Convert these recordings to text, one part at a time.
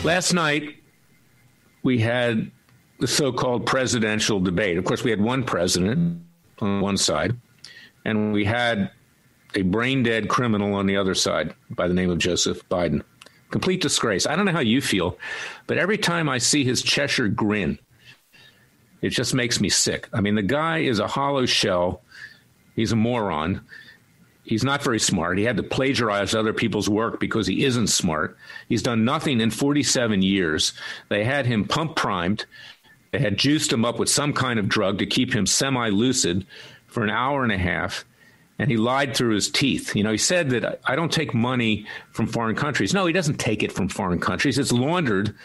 Last night, we had the so-called presidential debate. Of course, we had one president on one side, and we had a brain-dead criminal on the other side by the name of Joseph Biden. Complete disgrace. I don't know how you feel, but every time I see his Cheshire grin, it just makes me sick. I mean, the guy is a hollow shell. He's a moron. He's not very smart. He had to plagiarize other people's work because he isn't smart. He's done nothing in 47 years. They had him pump primed. They had juiced him up with some kind of drug to keep him semi-lucid for an hour and a half. And he lied through his teeth. You know, he said that I don't take money from foreign countries. No, he doesn't take it from foreign countries. It's laundered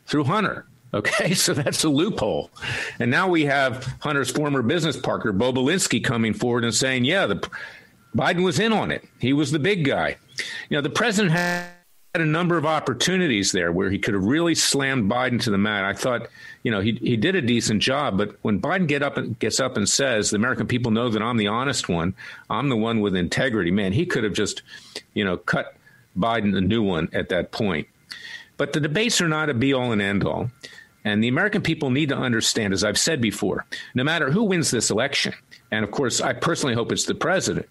through Hunter. Okay, so that's a loophole. And now we have Hunter's former business partner, Bobulinski, coming forward and saying, yeah, Biden was in on it. He was the big guy. You know, the president had a number of opportunities there where he could have really slammed Biden to the mat. I thought, you know, he did a decent job. But when Biden gets up and says, the American people know that I'm the honest one, I'm the one with integrity, man, he could have just, you know, cut Biden a new one at that point. But the debates are not a be all and end all. And the American people need to understand, as I've said before, no matter who wins this election, and of course, I personally hope it's the president,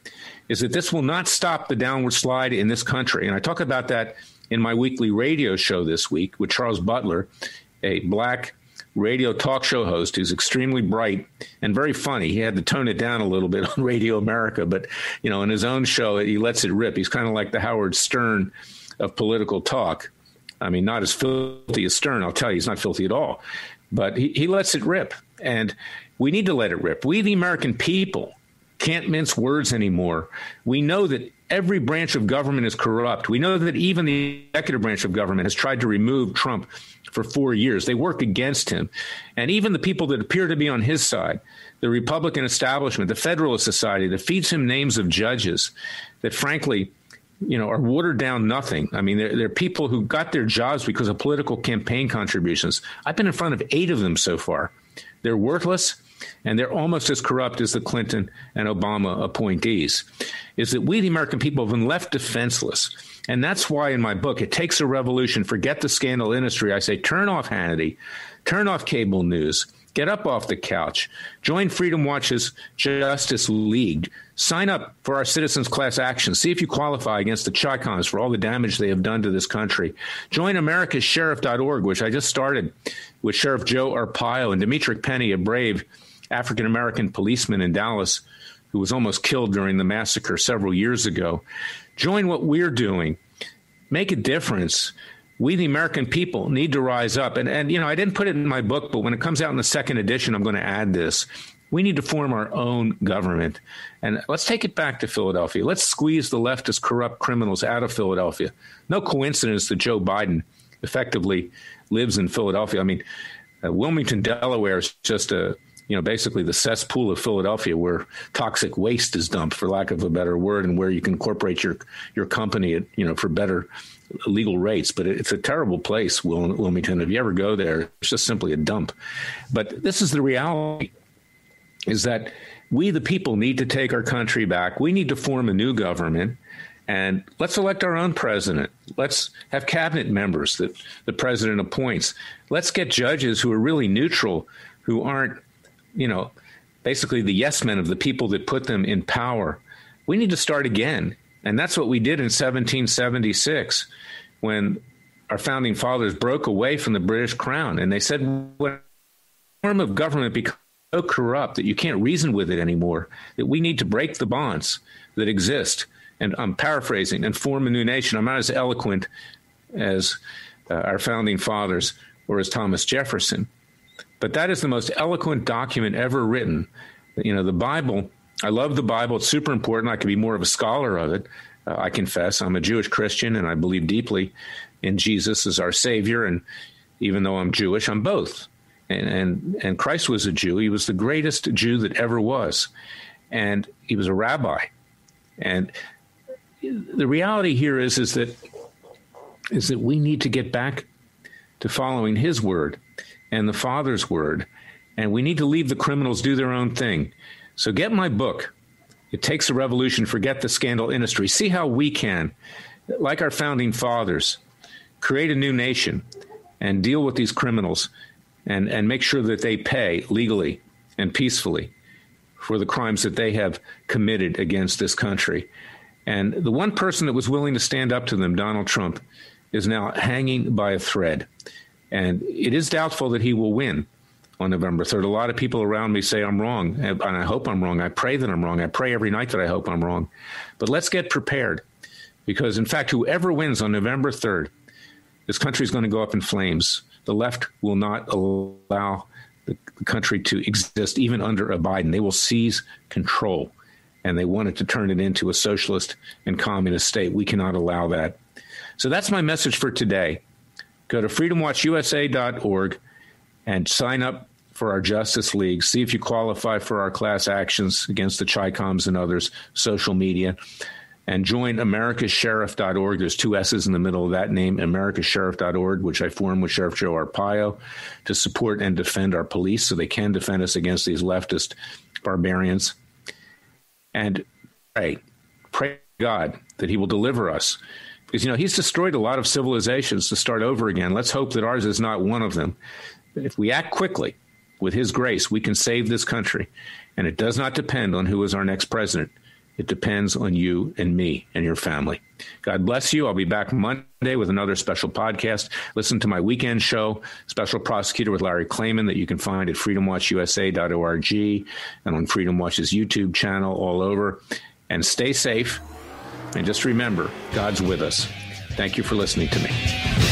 is that this will not stop the downward slide in this country. And I talk about that in my weekly radio show this week with Charles Butler, a black radio talk show host who's extremely bright and very funny. He had to tone it down a little bit on Radio America, but, you know, in his own show, he lets it rip. He's kind of like the Howard Stern of political talk. I mean, not as filthy as Stern, I'll tell you, he's not filthy at all. But he lets it rip, and we need to let it rip. We, the American people, can't mince words anymore. We know that every branch of government is corrupt. We know that even the executive branch of government has tried to remove Trump for 4 years. They work against him. And even the people that appear to be on his side, the Republican establishment, the Federalist Society that feeds him names of judges that, frankly, you know, are watered down nothing. I mean, they're people who got their jobs because of political campaign contributions. I've been in front of 8 of them so far. They're worthless, and they're almost as corrupt as the Clinton and Obama appointees. Is that we, the American people, have been left defenseless. And that's why in my book, It Takes a Revolution, Forget the Scandal Industry, I say, turn off Hannity, turn off cable news, get up off the couch, join Freedom Watch's Justice League, sign up for our citizens class action, see if you qualify against the Chicons for all the damage they have done to this country. Join americassheriff.org, which I just started with Sheriff Joe Arpaio and Demetric Penny, a brave African-American policeman in Dallas who was almost killed during the massacre several years ago. Join what we're doing. Make a difference. We, the American people, need to rise up. And you know, I didn't put it in my book, but when it comes out in the second edition, I'm going to add this. We need to form our own government. And let's take it back to Philadelphia. Let's squeeze the leftist corrupt criminals out of Philadelphia. No coincidence that Joe Biden effectively lives in Philadelphia. I mean, Wilmington, Delaware is just basically the cesspool of Philadelphia where toxic waste is dumped, for lack of a better word, and where you can incorporate your company at, you know, for better legal rates. But it's a terrible place, Wilmington. If you ever go there, it's just simply a dump. But this is the reality, is that we, the people, need to take our country back. We need to form a new government, and let's elect our own president. Let's have cabinet members that the president appoints. Let's get judges who are really neutral, who aren't, you know, basically the yes men of the people that put them in power. We need to start again. And that's what we did in 1776 when our founding fathers broke away from the British crown. And they said, when a form of government becomes so corrupt that you can't reason with it anymore, that we need to break the bonds that exist. And I'm paraphrasing, and form a new nation. I'm not as eloquent as our founding fathers or as Thomas Jefferson. But that is the most eloquent document ever written. You know, the Bible, I love the Bible. It's super important. I could be more of a scholar of it. I confess I'm a Jewish Christian, and I believe deeply in Jesus as our Savior. And even though I'm Jewish, I'm both. And Christ was a Jew. He was the greatest Jew that ever was. And he was a rabbi. And the reality here is that we need to get back to following his word and the Father's word. And we need to leave the criminals do their own thing. So get my book. It Takes a Revolution, Forget the Scandal Industry. See how we can, like our founding fathers, create a new nation and deal with these criminals and make sure that they pay legally and peacefully for the crimes that they have committed against this country. And the one person that was willing to stand up to them, Donald Trump, is now hanging by a thread. And it is doubtful that he will win on November 3rd. A lot of people around me say I'm wrong, and I hope I'm wrong. I pray that I'm wrong. I pray every night that I hope I'm wrong. But let's get prepared, because, in fact, whoever wins on November 3rd, this country is going to go up in flames. The left will not allow the country to exist even under a Biden. They will seize control, and they wanted to turn it into a socialist and communist state. We cannot allow that. So that's my message for today. Go to freedomwatchusa.org and sign up for our Justice League. See if you qualify for our class actions against the Chi-Coms and others, social media. And join americasheriff.org. There's 2 S's in the middle of that name, americasheriff.org, which I formed with Sheriff Joe Arpaio to support and defend our police so they can defend us against these leftist barbarians. And pray to God that he will deliver us. Because, he's destroyed a lot of civilizations to start over again. Let's hope that ours is not one of them. If we act quickly with his grace, we can save this country. And it does not depend on who is our next president. It depends on you and me and your family. God bless you. I'll be back Monday with another special podcast. Listen to my weekend show, Special Prosecutor with Larry Klayman, that you can find at freedomwatchusa.org and on Freedom Watch's YouTube channel all over. And stay safe. And just remember, God's with us. Thank you for listening to me.